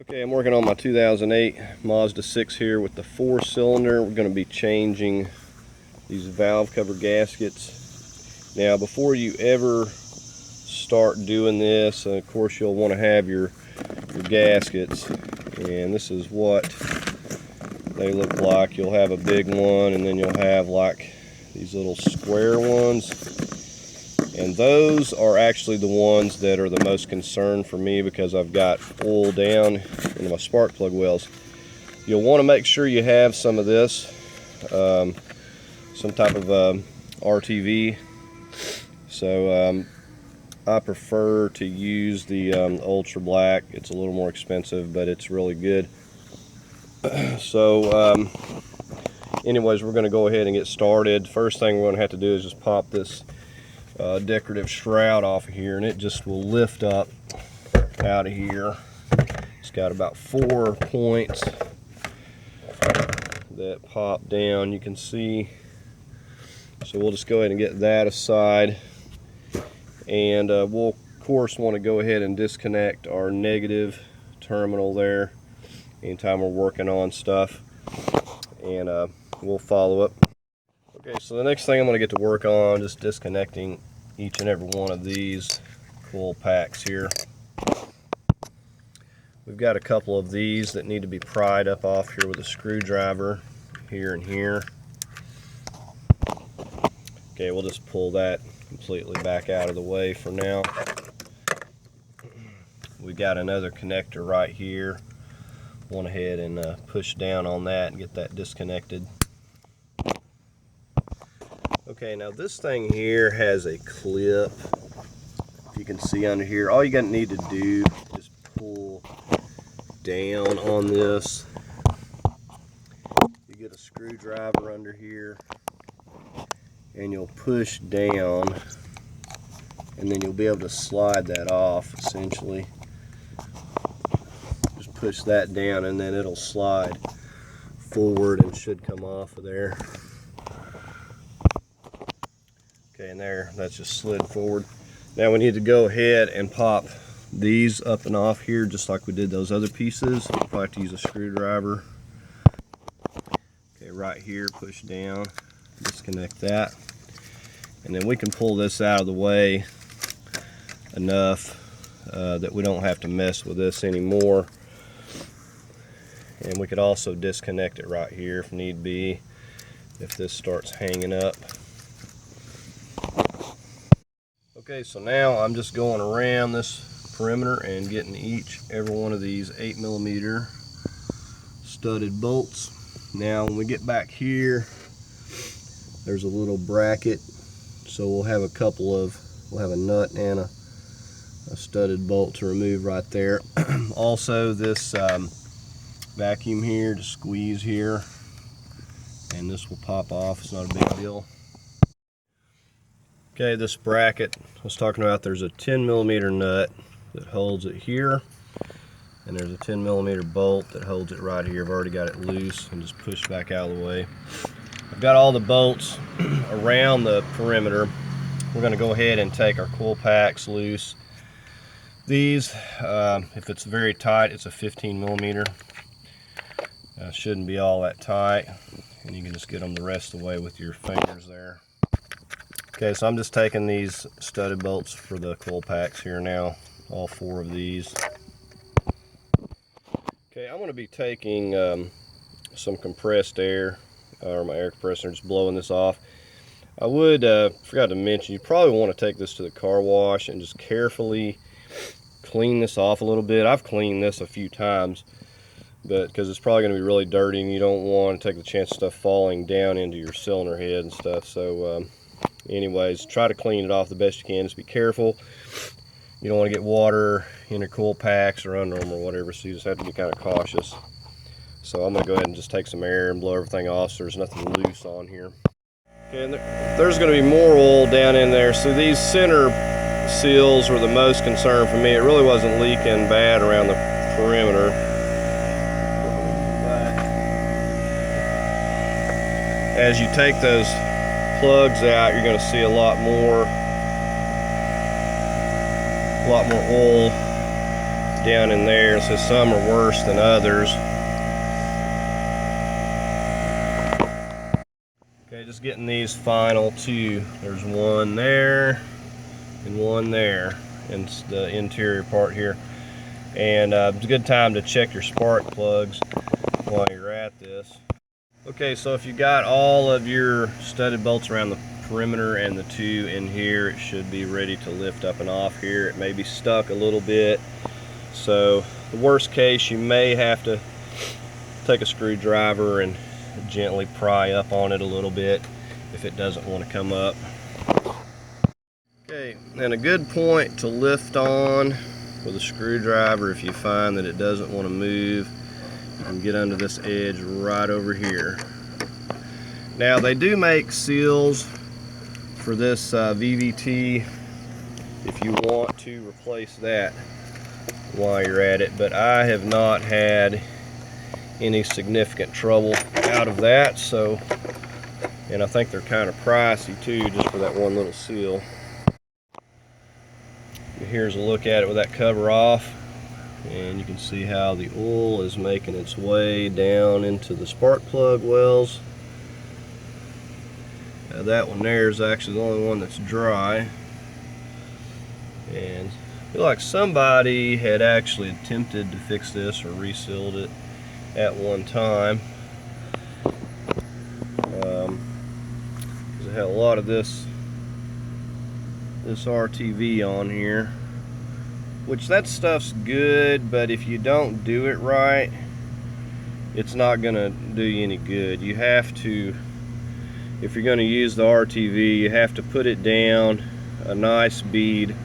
Okay, I'm working on my 2008 Mazda 6 here with the 4-cylinder. We're going to be changing these valve cover gaskets. Now, before you ever start doing this, of course you'll want to have your gaskets, and this is what they look like. You'll have a big one, and then you'll have like these little square ones. And those are actually the ones that are the most concern for me because I've got oil down into my spark plug wells. You'll want to make sure you have some of this, some type of RTV. So I prefer to use the ultra black. It's a little more expensive, but it's really good. So anyways, we're going to go ahead and get started. First thing we're going to have to do is just pop this decorative shroud off of here, and it just will lift up out of here. It's got about 4 points that pop down, you can see. So we'll just go ahead and get that aside, and we'll of course want to go ahead and disconnect our negative terminal there anytime we're working on stuff, and we'll follow up. Okay, so the next thing I'm going to get to work on is disconnecting each and every one of these coil packs here. We've got a couple of these that need to be pried up off here with a screwdriver here and here. Okay, we'll just pull that completely back out of the way for now. We've got another connector right here. Went ahead and push down on that and get that disconnected. Okay, now this thing here has a clip. If you can see under here, all you're going to need to do is pull down on this. You get a screwdriver under here, and you'll push down, and then you'll be able to slide that off essentially. Just push that down, and then it'll slide forward and should come off of there. Okay, and there, that's just slid forward. Now we need to go ahead and pop these up and off here just like we did those other pieces. We'll probably have to use a screwdriver. Okay, right here, push down, disconnect that. And then we can pull this out of the way enough that we don't have to mess with this anymore. And we could also disconnect it right here if need be, if this starts hanging up. Okay, so now I'm just going around this perimeter and getting every one of these 8mm studded bolts. Now when we get back here, there's a little bracket, so we'll have a nut and a studded bolt to remove right there. Also, this vacuum here to squeeze here, and this will pop off. It's not a big deal. Okay, this bracket I was talking about, there's a 10mm nut that holds it here, and there's a 10mm bolt that holds it right here. I've already got it loose and just pushed back out of the way. I've got all the bolts around the perimeter. We're going to go ahead and take our coil packs loose. These, if it's very tight, it's a 15mm. Shouldn't be all that tight, and you can just get them the rest of the way with your fingers there. Okay, so I'm just taking these studded bolts for the coil packs here now, all 4 of these. Okay, I'm going to be taking some compressed air, or my air compressor, just blowing this off. I would, forgot to mention, you probably want to take this to the car wash and just carefully clean this off a little bit. I've cleaned this a few times, but because it's probably going to be really dirty and you don't want to take the chance of stuff falling down into your cylinder head and stuff. So anyways, try to clean it off the best you can. Just be careful. You don't want to get water in your coil packs or under them or whatever, so you just have to be kind of cautious. So I'm going to go ahead and just take some air and blow everything off so there's nothing loose on here. Okay, and there's going to be more oil down in there. So these center seals were the most concern for me. It really wasn't leaking bad around the perimeter. As you take those plugs out, you're going to see a lot more oil down in there. So some are worse than others. Okay, just getting these final two. There's one there and one there, and the interior part here. And it's a good time to check your spark plugs while you're at this. Okay, so if you got all of your studded bolts around the perimeter and the two in here, it should be ready to lift up and off here. It may be stuck a little bit, so the worst case, you may have to take a screwdriver and gently pry up on it a little bit if it doesn't want to come up. Okay, and a good point to lift on with a screwdriver, if you find that it doesn't want to move, you can get under this edge right over here. Now they do make seals for this VVT if you want to replace that while you're at it, but I have not had any significant trouble out of that. So, and I think they're kind of pricey too, just for that one little seal. Here's a look at it with that cover off, and you can see how the oil is making its way down into the spark plug wells. That one there is actually the only one that's dry, and I feel like somebody had actually attempted to fix this or resealed it at one time. It had a lot of this RTV on here, which that stuff's good, but if you don't do it right, it's not gonna do you any good. You have to, if you're gonna use the RTV, you have to put it down a nice bead,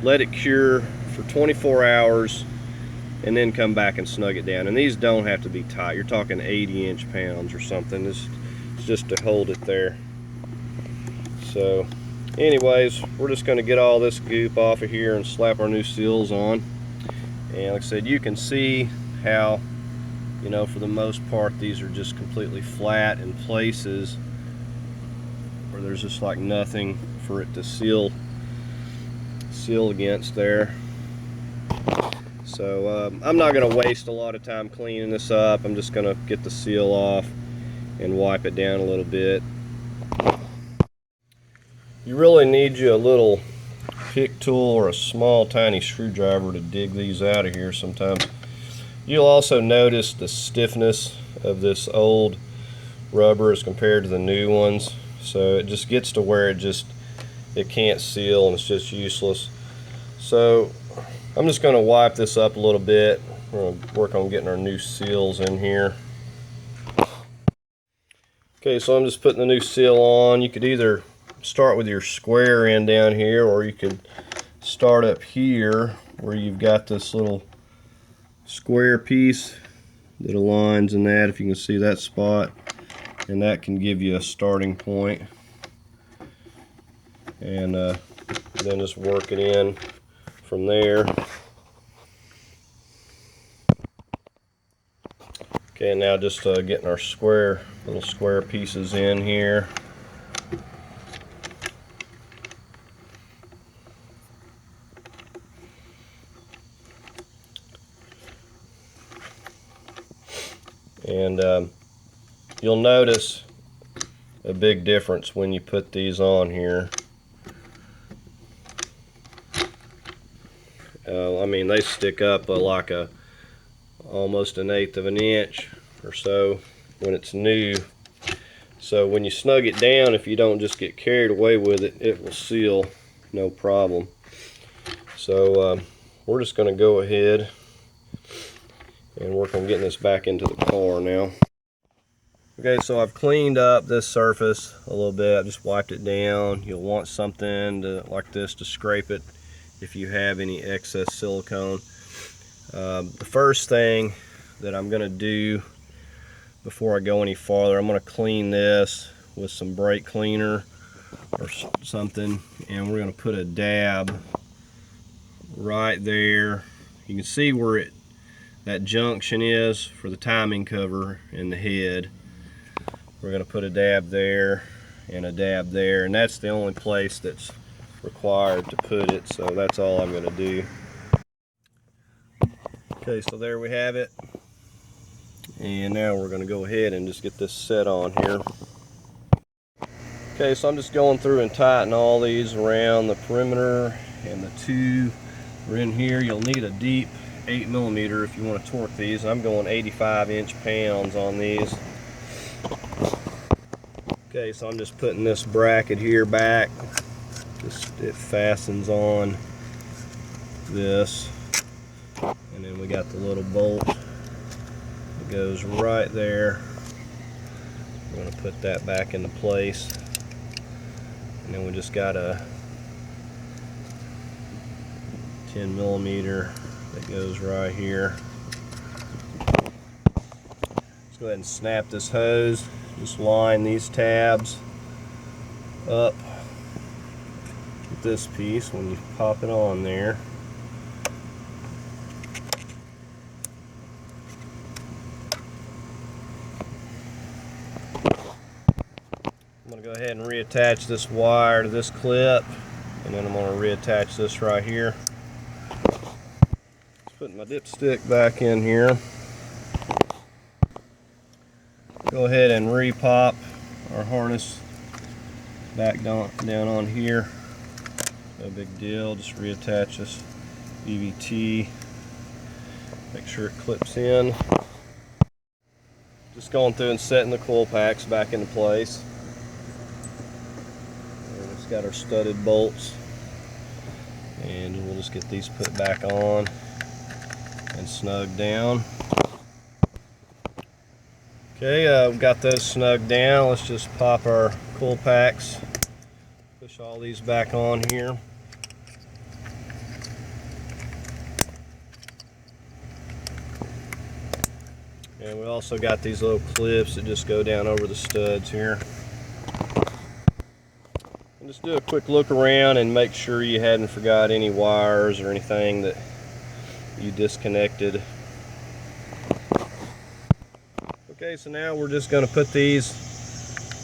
let it cure for 24 hours, and then come back and snug it down. And these don't have to be tight. You're talking 80 inch-pounds or something. It's just to hold it there. So anyways, we're just going to get all this goop off of here and slap our new seals on. And like I said, you can see how, you know, for the most part, these are just completely flat in places where there's just like nothing for it to seal against there. So I'm not going to waste a lot of time cleaning this up. I'm just going to get the seal off and wipe it down a little bit. You really need you a little pick tool or a small tiny screwdriver to dig these out of here sometimes. You'll also notice the stiffness of this old rubber as compared to the new ones. So it just gets to where it can't seal and it's just useless. So I'm just going to wipe this up a little bit. We're going to work on getting our new seals in here. Okay, so I'm just putting the new seal on. You could either start with your square end down here, or you could start up here where you've got this little square piece that aligns in that, if you can see that spot, and that can give you a starting point. And then just work it in from there. Okay, now just getting our little square pieces in here. And you'll notice a big difference when you put these on here. I mean, they stick up like almost 1/8 of an inch or so when it's new. So when you snug it down, if you don't just get carried away with it, it will seal no problem. So we're just going to go ahead and work on getting this back into the car now. Okay, so I've cleaned up this surface a little bit. I just wiped it down. You'll want something like this to scrape it if you have any excess silicone. The first thing that I'm going to do before I go any farther, I'm going to clean this with some brake cleaner or something, and we're going to put a dab right there. You can see where that junction is for the timing cover and the head. We're going to put a dab there and a dab there, and that's the only place that's required to put it, so that's all I'm going to do. Okay, so there we have it. And now we're going to go ahead and just get this set on here. Okay, so I'm just going through and tightening all these around the perimeter, and the two are in here. You'll need a deep 8mm if you want to torque these. I'm going 85 inch-pounds on these. Okay, so I'm just putting this bracket here back. It fastens on this, and then we got the little bolt that goes right there. We're going to put that back into place, and then we just got a 10mm that goes right here. Let's go ahead and snap this hose. Just line these tabs up with this piece when you pop it on there. I'm going to go ahead and reattach this wire to this clip, and then I'm going to reattach this right here. Just putting my dipstick back in here. Go ahead and repop our harness back down on here. No big deal, just reattach this EVT. Make sure it clips in. Just going through and setting the coil packs back into place. And it's got our studded bolts. And we'll just get these put back on and snug down. Okay, we've got those snug down. Let's just pop our coil packs. Push all these back on here. And we also got these little clips that just go down over the studs here. And just do a quick look around and make sure you hadn't forgot any wires or anything that you disconnected. Okay, so now we're just going to put these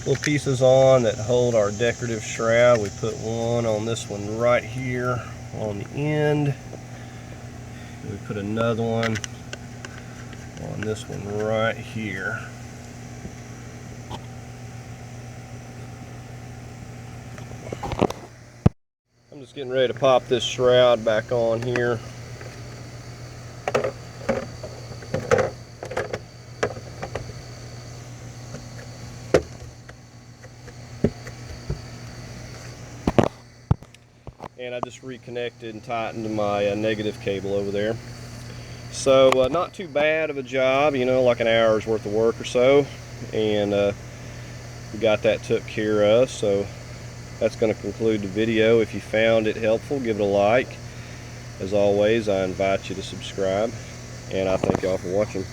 little pieces on that hold our decorative shroud. We put one on this one right here on the end. We put another one on this one right here. I'm just getting ready to pop this shroud back on here. And I just reconnected and tightened my negative cable over there. So not too bad of a job, you know, like an hour's worth of work or so, and we got that took care of. So that's going to conclude the video. If you found it helpful, give it a like. As always, I invite you to subscribe, and I thank y'all for watching.